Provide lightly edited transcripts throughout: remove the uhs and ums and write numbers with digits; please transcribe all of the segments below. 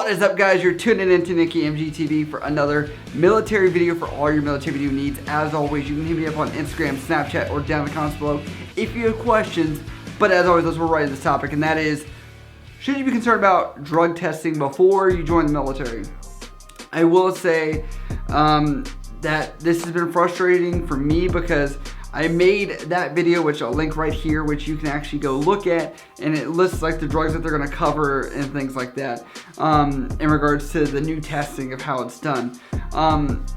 What is up, guys? You're tuning in to Nikki MGTV for another military video for all your military video needs. As always, you can hit me up on Instagram, Snapchat, or down in the comments below if you have questions. But as always, let's roll right into this topic, and that is, should you be concerned about drug testing before you join the military? I will say that this has been frustrating for me because I made that video, which I'll link right here, which you can actually go look at, and it lists like the drugs that they're going to cover and things like that in regards to the new testing of how it's done.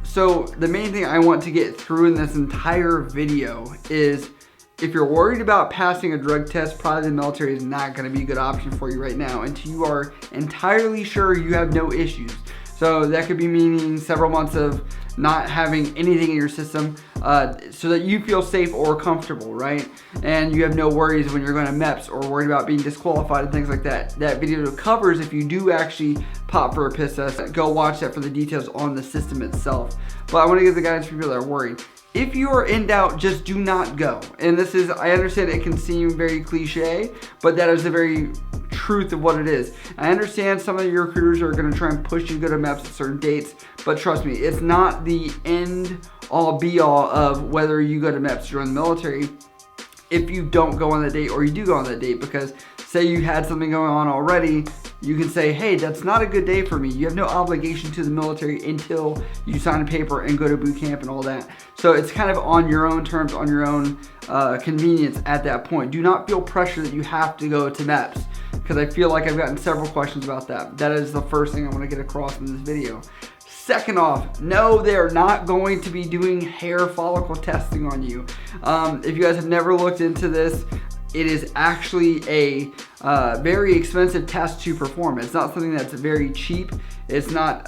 So the main thing I want to get through in this entire video is, if you're worried about passing a drug test, probably the military is not going to be a good option for you right now until you are entirely sure you have no issues. So that could be meaning several months of not having anything in your system so that you feel safe or comfortable, right? And you have no worries when you're going to MEPS or worried about being disqualified and things like that. That video covers if you do actually pop for a piss test. Go watch that for the details on the system itself. But I want to give the guidance for people that are worried. If you are in doubt, just do not go. And this is, I understand it can seem very cliche, but that is the very truth of what it is. I understand some of your recruiters are going to try and push you to go to MEPS at certain dates, but trust me, it's not the end all be all of whether you go to MEPS or join the military if you don't go on that date or you do go on that date, because say you had something going on already, you can say, hey, that's not a good day for me. You have no obligation to the military until you sign a paper and go to boot camp and all that. So it's kind of on your own terms, on your own convenience at that point. Do not feel pressure that you have to go to MEPS, because I feel like I've gotten several questions about that. That is the first thing I want to get across in this video. Second off, no, they're not going to be doing hair follicle testing on you. If you guys have never looked into this, it is actually a very expensive test to perform. It's not something that's very cheap. It's not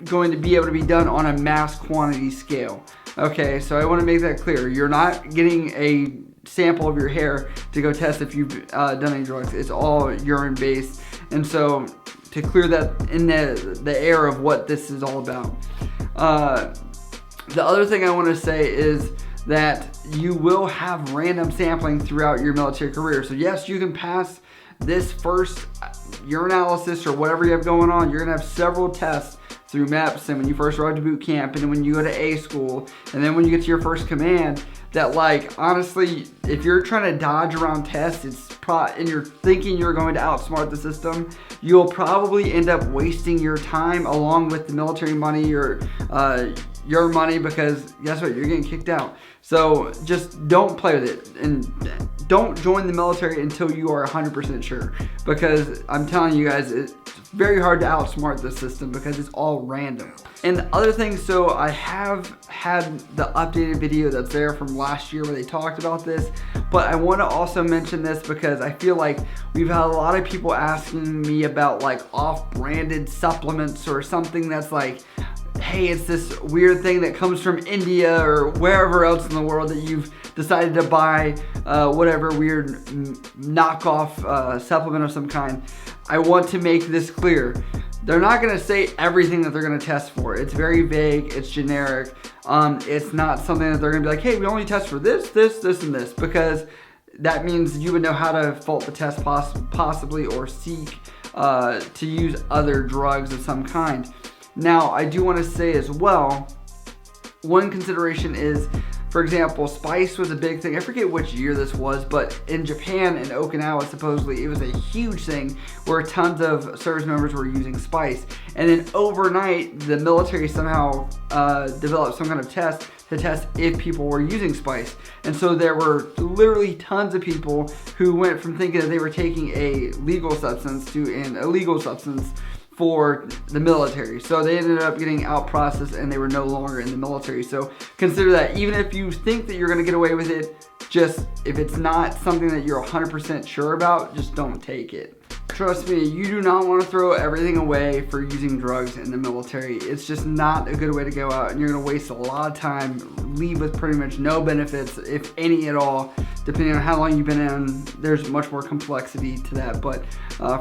going to be able to be done on a mass quantity scale. Okay, so I want to make that clear. You're not getting a sample of your hair to go test if you've done any drugs. It's all urine based. And so to clear that in the air of what this is all about. The other thing I want to say is that you will have random sampling throughout your military career. So yes, you can pass this first urinalysis or whatever you have going on. You're gonna have several tests through MEPS, and when you first arrive to boot camp, and then when you go to A school, and then when you get to your first command, that, like, honestly, if you're trying to dodge around tests, and you're thinking you're going to outsmart the system, you'll probably end up wasting your time along with the military money or your money, because guess what, you're getting kicked out. So just don't play with it, and don't join the military until you are 100% sure, because I'm telling you guys, it's very hard to outsmart the system because it's all random. And the other thing, so I have had the updated video that's there from last year where they talked about this, but I want to also mention this because I feel like we've had a lot of people asking me about like off-branded supplements or something that's like, hey, it's this weird thing that comes from India or wherever else in the world that you've decided to buy whatever weird knockoff supplement of some kind. I want to make this clear. They're not going to say everything that they're going to test for. It's very vague. It's generic. It's not something that they're going to be like, hey, we only test for this, this, this, and this, because that means you would know how to fault the test possibly or seek to use other drugs of some kind. Now, I do want to say as well, one consideration is, for example, spice was a big thing. I forget which year this was, but in Japan and Okinawa, supposedly, it was a huge thing where tons of service members were using spice. And then overnight, the military somehow developed some kind of test to test if people were using spice. And so there were literally tons of people who went from thinking that they were taking a legal substance to an illegal substance for the military. So they ended up getting out processed and they were no longer in the military. So consider that. Even if you think that you're gonna get away with it, just if it's not something that you're 100% sure about, just don't take it. Trust me, you do not want to throw everything away for using drugs in the military. It's just not a good way to go out, and you're gonna waste a lot of time, leave with pretty much no benefits, if any at all, depending on how long you've been in. There's much more complexity to that, but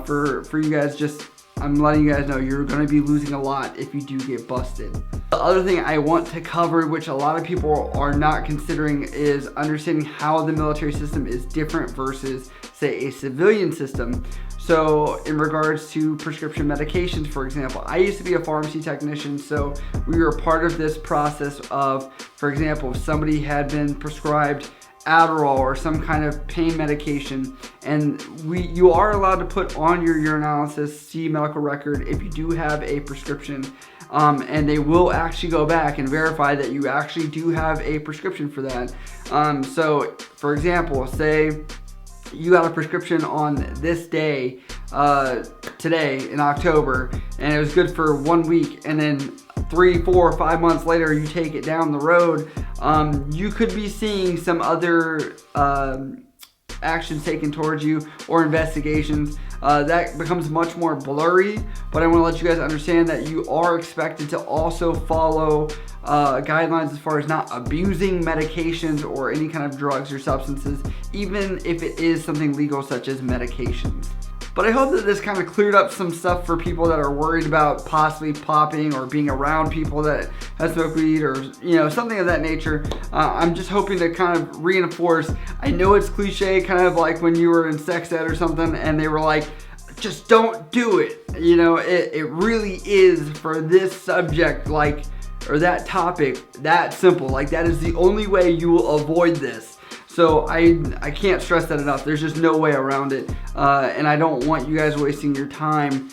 for you guys, just I'm letting you guys know you're going to be losing a lot if you do get busted. The The other thing I want to cover, which a lot of people are not considering, is understanding how the military system is different versus, say, a civilian system. So in regards to prescription medications, for example, I used to be a pharmacy technician, so we were part of this process of, for example, if somebody had been prescribed Adderall or some kind of pain medication, and you are allowed to put on your urinalysis, see medical record if you do have a prescription, and they will actually go back and verify that you actually do have a prescription for that. So for example, say you got a prescription on this day, today in October, and it was good for 1 week, and then 3, 4, 5 months later you take it down the road, you could be seeing some other actions taken towards you or investigations. That becomes much more blurry, but I want to let you guys understand that you are expected to also follow guidelines as far as not abusing medications or any kind of drugs or substances, even if it is something legal such as medications. But I hope that this kind of cleared up some stuff for people that are worried about possibly popping or being around people that have smoked weed or, you know, something of that nature. I'm just hoping to kind of reinforce. I know it's cliche, kind of like when you were in sex ed or something and they were like, just don't do it. You know, it really is for this subject, like, or that topic, that simple. Like, that is the only way you will avoid this. So I can't stress that enough. There's just no way around it. And I don't want you guys wasting your time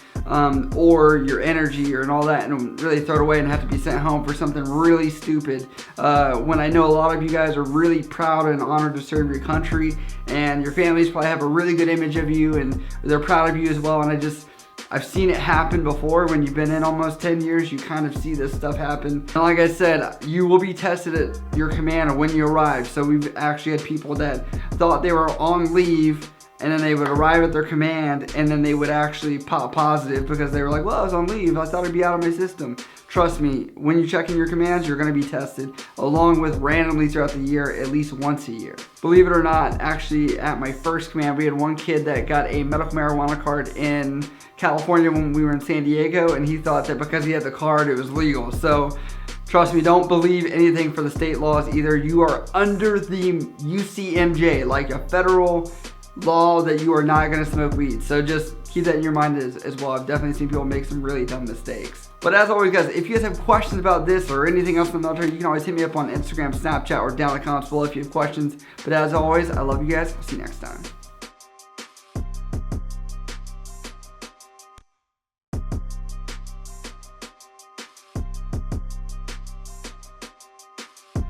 or your energy and all that and really throw it away and have to be sent home for something really stupid. When I know a lot of you guys are really proud and honored to serve your country, and your families probably have a really good image of you and they're proud of you as well. And I've seen it happen before. When you've been in almost 10 years, you kind of see this stuff happen. And like I said, you will be tested at your command when you arrive. So we've actually had people that thought they were on leave, and then they would arrive at their command, and then they would actually pop positive because they were like, well, I was on leave. I thought it'd be out of my system. Trust me, when you check in your commands, you're gonna be tested along with randomly throughout the year, at least once a year. Believe it or not, actually at my first command, we had one kid that got a medical marijuana card in California when we were in San Diego, and he thought that because he had the card, it was legal. So trust me, don't believe anything for the state laws either. You are under the UCMJ, like a federal law that you are not gonna smoke weed. So just keep that in your mind as well. I've definitely seen people make some really dumb mistakes. But as always, guys, if you guys have questions about this or anything else in the military, you can always hit me up on Instagram, Snapchat, or down in the comments below if you have questions. But as always, I love you guys. I'll see you next time.